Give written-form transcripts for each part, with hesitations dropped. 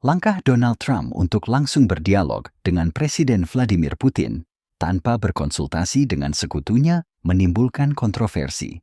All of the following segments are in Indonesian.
Langkah Donald Trump untuk langsung berdialog dengan Presiden Vladimir Putin tanpa berkonsultasi dengan sekutunya menimbulkan kontroversi.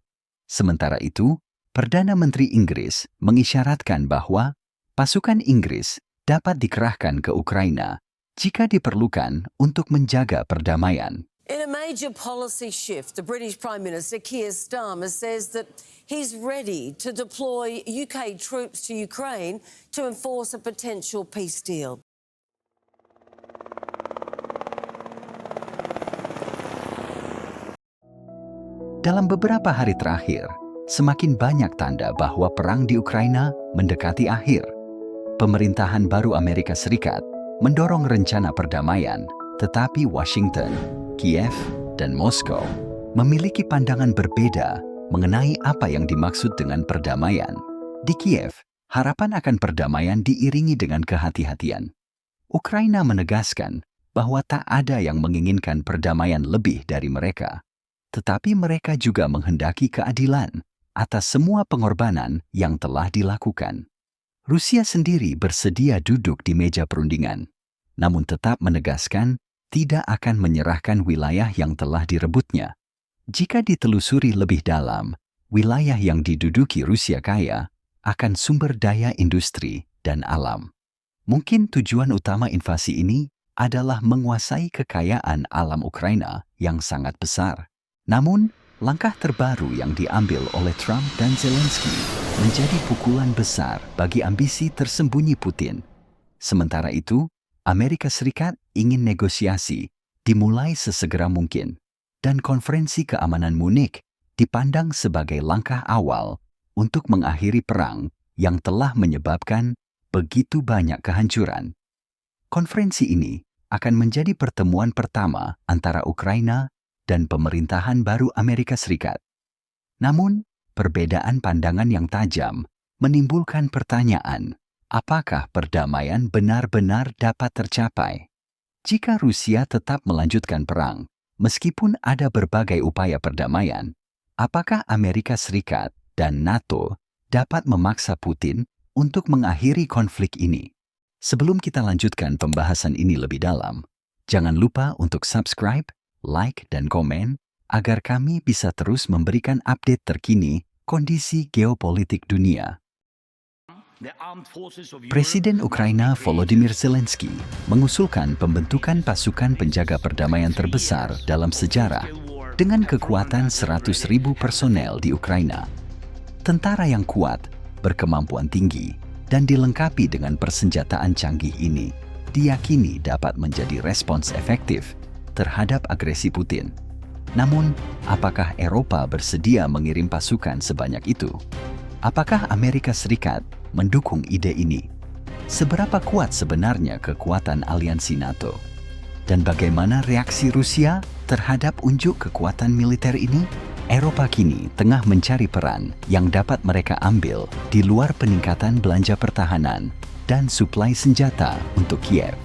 Sementara itu, Perdana Menteri Inggris mengisyaratkan bahwa pasukan Inggris dapat dikerahkan ke Ukraina jika diperlukan untuk menjaga perdamaian. In a major policy shift, the British Prime Minister Keir Starmer says that he's ready to deploy UK troops to Ukraine to enforce a potential peace deal. Dalam beberapa hari terakhir, semakin banyak tanda bahwa perang di Ukraina mendekati akhir. Pemerintahan baru Amerika Serikat mendorong rencana perdamaian, tetapi Washington, Kiev, dan Moskow memiliki pandangan berbeda mengenai apa yang dimaksud dengan perdamaian. Di Kiev, harapan akan perdamaian diiringi dengan kehati-hatian. Ukraina menegaskan bahwa tak ada yang menginginkan perdamaian lebih dari mereka, tetapi mereka juga menghendaki keadilan atas semua pengorbanan yang telah dilakukan. Rusia sendiri bersedia duduk di meja perundingan, namun tetap menegaskan tidak akan menyerahkan wilayah yang telah direbutnya. Jika ditelusuri lebih dalam, wilayah yang diduduki Rusia kaya akan sumber daya industri dan alam. Mungkin tujuan utama invasi ini adalah menguasai kekayaan alam Ukraina yang sangat besar. Namun, langkah terbaru yang diambil oleh Trump dan Zelensky menjadi pukulan besar bagi ambisi tersembunyi Putin. Sementara itu, Amerika Serikat ingin negosiasi dimulai sesegera mungkin, dan konferensi keamanan Munich dipandang sebagai langkah awal untuk mengakhiri perang yang telah menyebabkan begitu banyak kehancuran. Konferensi ini akan menjadi pertemuan pertama antara Ukraina dan pemerintahan baru Amerika Serikat. Namun, perbedaan pandangan yang tajam menimbulkan pertanyaan, apakah perdamaian benar-benar dapat tercapai? Jika Rusia tetap melanjutkan perang, meskipun ada berbagai upaya perdamaian, apakah Amerika Serikat dan NATO dapat memaksa Putin untuk mengakhiri konflik ini? Sebelum kita lanjutkan pembahasan ini lebih dalam, jangan lupa untuk subscribe, like, dan komen agar kami bisa terus memberikan update terkini kondisi geopolitik dunia. Presiden Ukraina Volodymyr Zelensky mengusulkan pembentukan pasukan penjaga perdamaian terbesar dalam sejarah dengan kekuatan 100.000 personel di Ukraina. Tentara yang kuat, berkemampuan tinggi, dan dilengkapi dengan persenjataan canggih ini diyakini dapat menjadi respons efektif terhadap agresi Putin. Namun, apakah Eropa bersedia mengirim pasukan sebanyak itu? Apakah Amerika Serikat mendukung ide ini? Seberapa kuat sebenarnya kekuatan aliansi NATO? Dan bagaimana reaksi Rusia terhadap unjuk kekuatan militer ini? Eropa kini tengah mencari peran yang dapat mereka ambil di luar peningkatan belanja pertahanan dan suplai senjata untuk Kiev.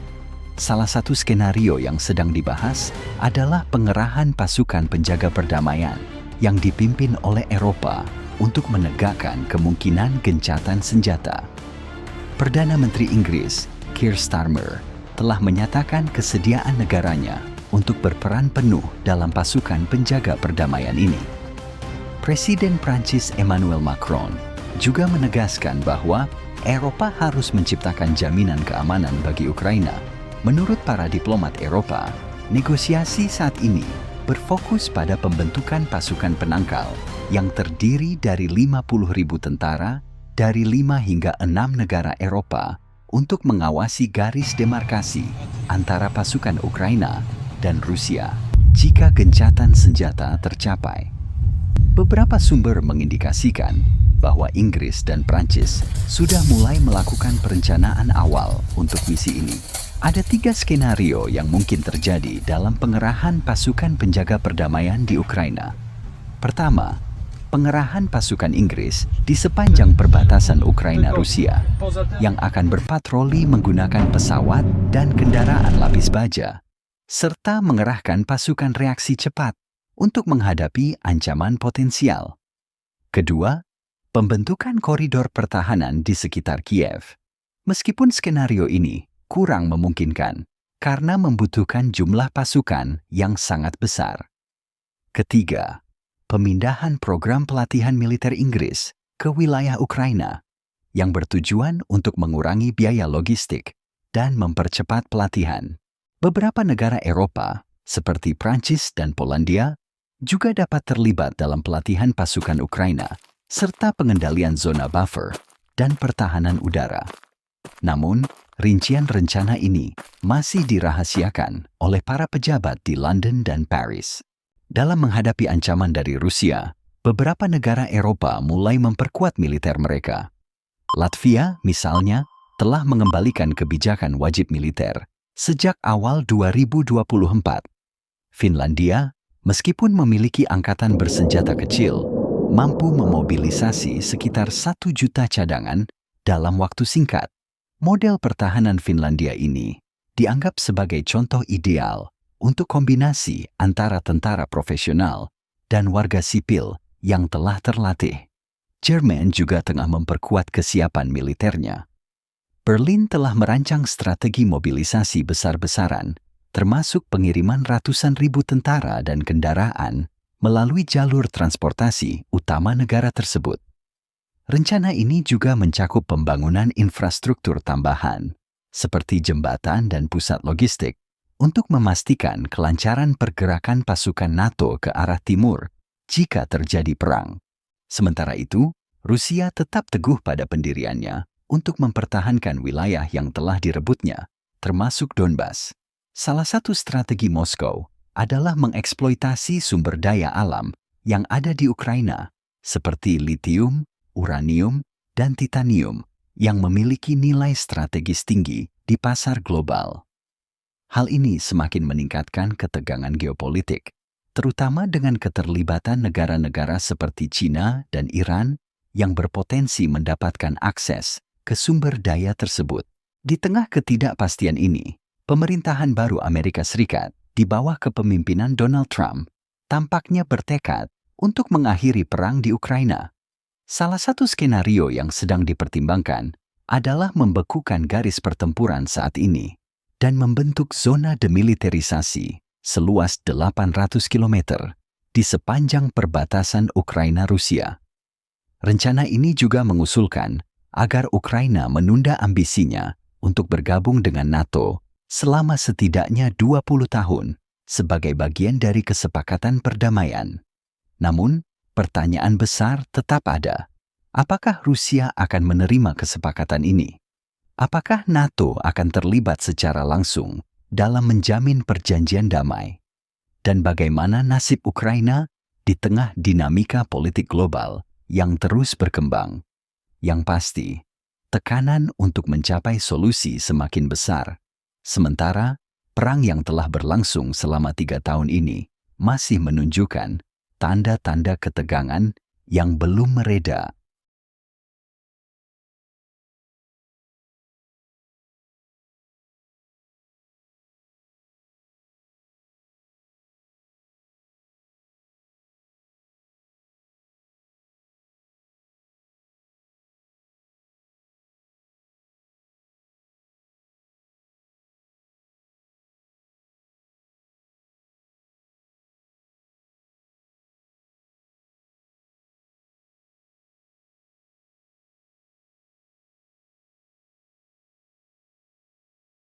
Salah satu skenario yang sedang dibahas adalah pengerahan pasukan penjaga perdamaian yang dipimpin oleh Eropa untuk menegakkan kemungkinan gencatan senjata. Perdana Menteri Inggris, Keir Starmer, telah menyatakan kesediaan negaranya untuk berperan penuh dalam pasukan penjaga perdamaian ini. Presiden Prancis Emmanuel Macron juga menegaskan bahwa Eropa harus menciptakan jaminan keamanan bagi Ukraina. Menurut para diplomat Eropa, negosiasi saat ini berfokus pada pembentukan pasukan penangkal yang terdiri dari 50.000 tentara dari 5 hingga 6 negara Eropa untuk mengawasi garis demarkasi antara pasukan Ukraina dan Rusia jika gencatan senjata tercapai. Beberapa sumber mengindikasikan bahwa Inggris dan Prancis sudah mulai melakukan perencanaan awal untuk misi ini. Ada 3 skenario yang mungkin terjadi dalam pengerahan pasukan penjaga perdamaian di Ukraina. Pertama, pengerahan pasukan Inggris di sepanjang perbatasan Ukraina-Rusia yang akan berpatroli menggunakan pesawat dan kendaraan lapis baja, serta mengerahkan pasukan reaksi cepat untuk menghadapi ancaman potensial. Kedua, pembentukan koridor pertahanan di sekitar Kiev. Meskipun skenario ini kurang memungkinkan karena membutuhkan jumlah pasukan yang sangat besar. Ketiga, pemindahan program pelatihan militer Inggris ke wilayah Ukraina yang bertujuan untuk mengurangi biaya logistik dan mempercepat pelatihan. Beberapa negara Eropa, seperti Prancis dan Polandia, juga dapat terlibat dalam pelatihan pasukan Ukraina, serta pengendalian zona buffer dan pertahanan udara. Namun, rincian rencana ini masih dirahasiakan oleh para pejabat di London dan Paris. Dalam menghadapi ancaman dari Rusia, beberapa negara Eropa mulai memperkuat militer mereka. Latvia, misalnya, telah mengembalikan kebijakan wajib militer sejak awal 2024. Finlandia, meskipun memiliki angkatan bersenjata kecil, mampu memobilisasi sekitar 1 juta cadangan dalam waktu singkat. Model pertahanan Finlandia ini dianggap sebagai contoh ideal untuk kombinasi antara tentara profesional dan warga sipil yang telah terlatih. Jerman juga tengah memperkuat kesiapan militernya. Berlin telah merancang strategi mobilisasi besar-besaran, termasuk pengiriman ratusan ribu tentara dan kendaraan melalui jalur transportasi utama negara tersebut. Rencana ini juga mencakup pembangunan infrastruktur tambahan, seperti jembatan dan pusat logistik, untuk memastikan kelancaran pergerakan pasukan NATO ke arah timur jika terjadi perang. Sementara itu, Rusia tetap teguh pada pendiriannya untuk mempertahankan wilayah yang telah direbutnya, termasuk Donbas. Salah satu strategi Moskow adalah mengeksploitasi sumber daya alam yang ada di Ukraina, seperti litium, uranium, dan titanium yang memiliki nilai strategis tinggi di pasar global. Hal ini semakin meningkatkan ketegangan geopolitik, terutama dengan keterlibatan negara-negara seperti China dan Iran yang berpotensi mendapatkan akses ke sumber daya tersebut. Di tengah ketidakpastian ini, pemerintahan baru Amerika Serikat di bawah kepemimpinan Donald Trump tampaknya bertekad untuk mengakhiri perang di Ukraina. Salah satu skenario yang sedang dipertimbangkan adalah membekukan garis pertempuran saat ini dan membentuk zona demilitarisasi seluas 800 km di sepanjang perbatasan Ukraina-Rusia. Rencana ini juga mengusulkan agar Ukraina menunda ambisinya untuk bergabung dengan NATO selama setidaknya 20 tahun sebagai bagian dari kesepakatan perdamaian. Namun, pertanyaan besar tetap ada. Apakah Rusia akan menerima kesepakatan ini? Apakah NATO akan terlibat secara langsung dalam menjamin perjanjian damai? Dan bagaimana nasib Ukraina di tengah dinamika politik global yang terus berkembang? Yang pasti, tekanan untuk mencapai solusi semakin besar. Sementara, perang yang telah berlangsung selama 3 tahun ini masih menunjukkan tanda-tanda ketegangan yang belum mereda.